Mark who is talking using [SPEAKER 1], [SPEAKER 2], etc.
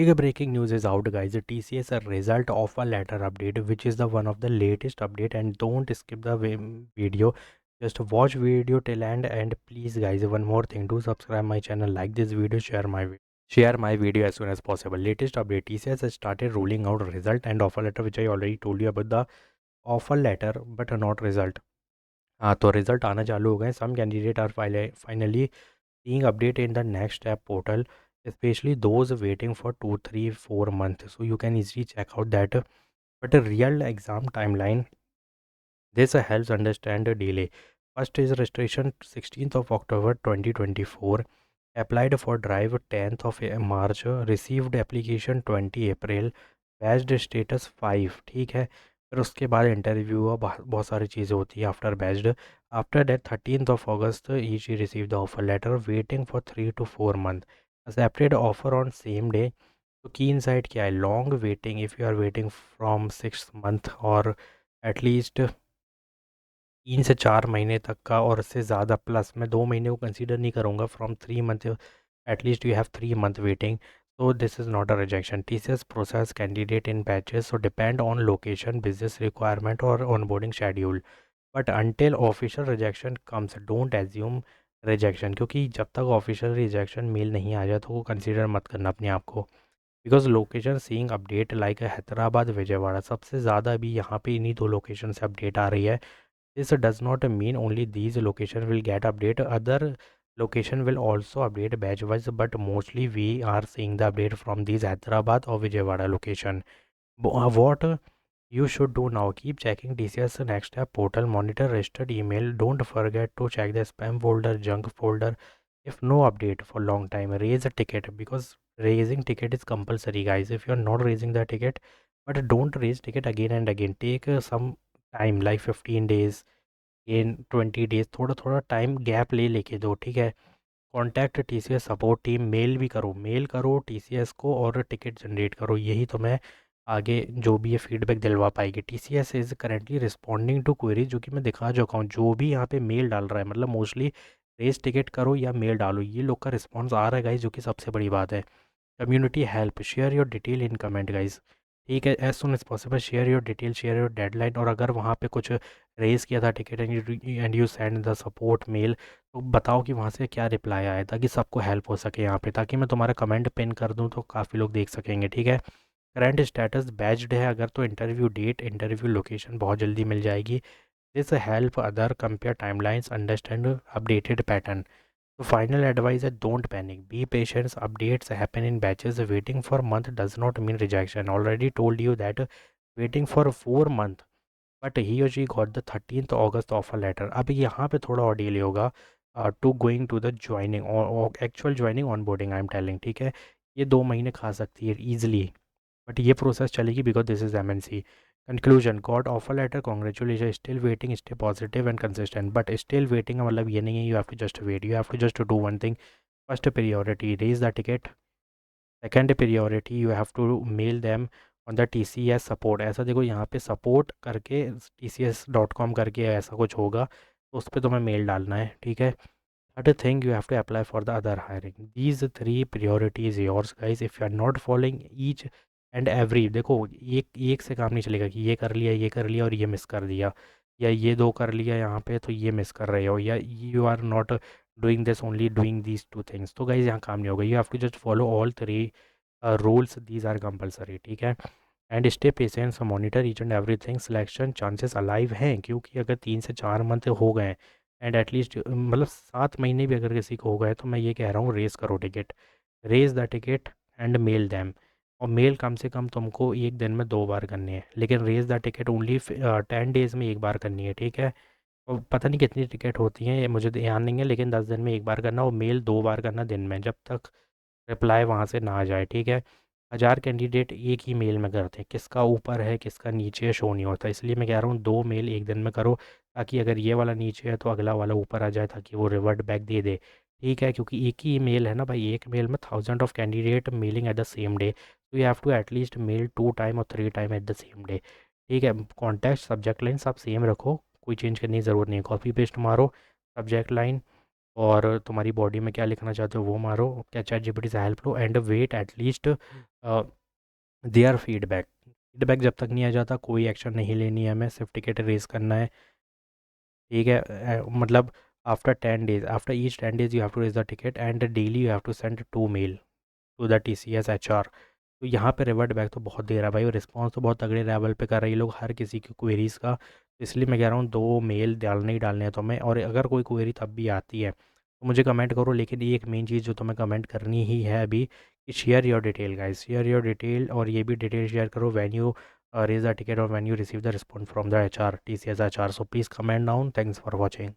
[SPEAKER 1] Big breaking news is out, guys. The TCS a result of a letter update, which is the one of the latest update. And don't skip the video. Just watch video till end. And please, guys, one more thing: do subscribe my channel, like this video, share my video as soon as possible. Latest update: TCS has started rolling out result and offer letter, which I already told you about the offer letter, but not result. हाँ, तो result आना चालू हो गए. Some candidate are finally seeing update in the next step portal, especially those waiting for 2 3 4 months, so you can easily check out that. But a real exam timeline, this helps understand the delay. First is registration 16th of October 2024, applied for drive 10th of March, received application 20 April, batched status 5. ठीक है. फिर उसके बाद interview हुआ, बहुत सारी चीज़ें होती है after batched. After that 13th of August each receive the offer letter, waiting for 3 to 4 month, accepted offer on same day. तो की इनसाइट क्या है? Long waiting, if you are waiting from 6 month और at least 3 से 4 महीने तक का, और उससे ज़्यादा प्लस, मैं 2 महीने को कंसीडर नहीं करूँगा, from 3 month, at least you have 3 month waiting. So this is not a rejection. TCS process candidate in batches, so depend on location, business requirement or onboarding schedule. But until official rejection comes, don't assume rejection, क्योंकि जब तक official rejection mail नहीं आ जाए तो वो consider मत करना अपने आप को. Because location seeing update like Hyderabad, Vijayawada, सबसे ज़्यादा अभी यहाँ पे इन्हीं दो लोकेशन से अपडेट आ रही है. This does not mean only these location will get update. Other location will also update batch wise, but mostly we are seeing the update from these Hyderabad or Vijayawada location. What you should do now: keep checking TCS Next Step portal, monitor registered email. Don't forget to check the spam folder, junk folder. If no update for long time, raise a ticket, because raising ticket is compulsory, guys. If you are not raising the ticket, but don't raise ticket again and again. Take some time, like 15 days, in 20 days, थोड़ा थोड़ा time gap लेके दो. ठीक है. Contact TCS support team, mail करो TCS को और ticket generate करो. यही तो मैं आगे जो भी ये फीडबैक दिलवा पाएगी. TCS is currently responding to queries, जो कि मैं दिखा चुका हूँ. जो भी यहाँ पे मेल डाल रहा है, मतलब मोस्टली रेस टिकट करो या मेल डालो, ये लोग का रिस्पॉन्स आ रहा है गाइज, जो कि सबसे बड़ी बात है. Community help, share your detail in comment guys. ठीक है. As soon as possible share your detail, share your deadline. और अगर वहाँ पे कुछ रेज़ किया था ticket and you send the support mail, तो बताओ कि वहाँ से क्या रिप्लाई आया, ताकि सबको हेल्प हो सके यहाँ पे, ताकि मैं तुम्हारा कमेंट पिन कर दूँ तो काफ़ी लोग देख सकेंगे. ठीक है. करंट स्टेटस बैच्ड है अगर, तो इंटरव्यू डेट, इंटरव्यू लोकेशन बहुत जल्दी मिल जाएगी. This help other compare timelines, understand updated pattern. तो फाइनल एडवाइस है: don't panic, be patience, updates happen in batches. Waiting for month does not mean rejection. Already told you that waiting for 4 month, but he और she got the 13th August offer letter. अब यहाँ पे थोड़ा और delay होगा to going to the joining और actual joining onboarding, I am telling. ठीक है. ये 2 महीने खा सकती है ईजिली, बट ये प्रोसेस चलेगी because this is MNC. Conclusion: got offer letter, congratulation, still waiting, stay positive and consistent. But still waiting का मतलब ये नहीं है you have to just wait, you have to just do one thing. First priority, raise the ticket. Second priority, you have to mail them on the TCS support. ऐसा देखो यहाँ पे support करके tcs.com करके ऐसा कुछ होगा, तो उस पर तुम्हें मेल डालना है. ठीक है. Third thing, you have to apply for the other hiring. These three priorities yours guys. If you are not following each and every, देखो एक एक से काम नहीं चलेगा कि ये कर लिया और ये मिस कर दिया, या ये दो कर लिया यहाँ पे तो ये मिस कर रहे हो, या you are not doing this, only doing these two things. तो गाइज यहाँ काम नहीं होगा. You have to just follow all three rules, these are compulsory. ठीक है. And stay patience, monitor each and everything. Selection chances alive हैं, क्योंकि अगर 3 से 4 मंथ हो गए एंड एटलीस्ट मतलब 7 महीने भी अगर किसी को हो गए, तो मैं ये कह रहा हूँ रेस करो ticket, raise the ticket and mail them. और मेल कम से कम तुमको एक दिन में 2 बार करनी है, लेकिन raise the ticket only 10 days में एक बार करनी है. ठीक है. और पता नहीं कितनी टिकट होती हैं, ये मुझे ध्यान नहीं है, लेकिन 10 दिन में एक बार करना, और मेल 2 बार करना दिन में, जब तक रिप्लाई वहाँ से ना आ जाए. ठीक है. 1000 कैंडिडेट एक ही मेल में करते हैं, किसका ऊपर है किसका नीचे है शो नहीं होता, इसलिए मैं कह रहा हूँ 2 मेल एक दिन में करो, ताकि अगर ये वाला नीचे है तो अगला वाला ऊपर आ जाए, ताकि वो रिवर्ट बैक दे दे. ठीक है. क्योंकि एक ही मेल है ना भाई, एक मेल में thousand of candidate mailing at the same day, तो you have to at least mail 2 time और 3 time at the same day. ठीक है. कॉन्टैक्ट सब्जेक्ट लाइन सब सेम रखो, कोई चेंज करने की ज़रूरत नहीं है. कॉपी पेस्ट मारो सब्जेक्ट लाइन, और तुम्हारी बॉडी में क्या लिखना चाहते हो वो मारो, क्या चैट जीपीटी से हेल्प लो and wait at least their feedback. Feedback जब तक नहीं आ जाता कोई एक्शन नहीं लेनी है, हमें सिर्फ टिकट रेज करना है। ठीक है, मतलब after 10 days, after each 10 days you have to raise the ticket and daily you have to send 2 mail to the TCS HR। तो यहाँ पे रिवर्ट बैक तो बहुत दे रहा है भाई, और रिस्पॉन्स तो बहुत तगड़े लेवल पे कर रहे हैं ये लोग हर किसी की क्वेरीज़ का। तो इसलिए मैं कह रहा हूँ 2 मेल डालने ही डालने हैं तुम्हें, और अगर कोई क्वेरी तब भी आती है तो मुझे कमेंट करो। लेकिन ये एक मेन चीज़ जो तुम्हें कमेंट करनी ही है अभी कि share your detail guys, share your detail, और ये भी डिटेल शेयर करो when you raise the ticket और when you receive the response from the HR TCS HR। So please comment down. Thanks for watching.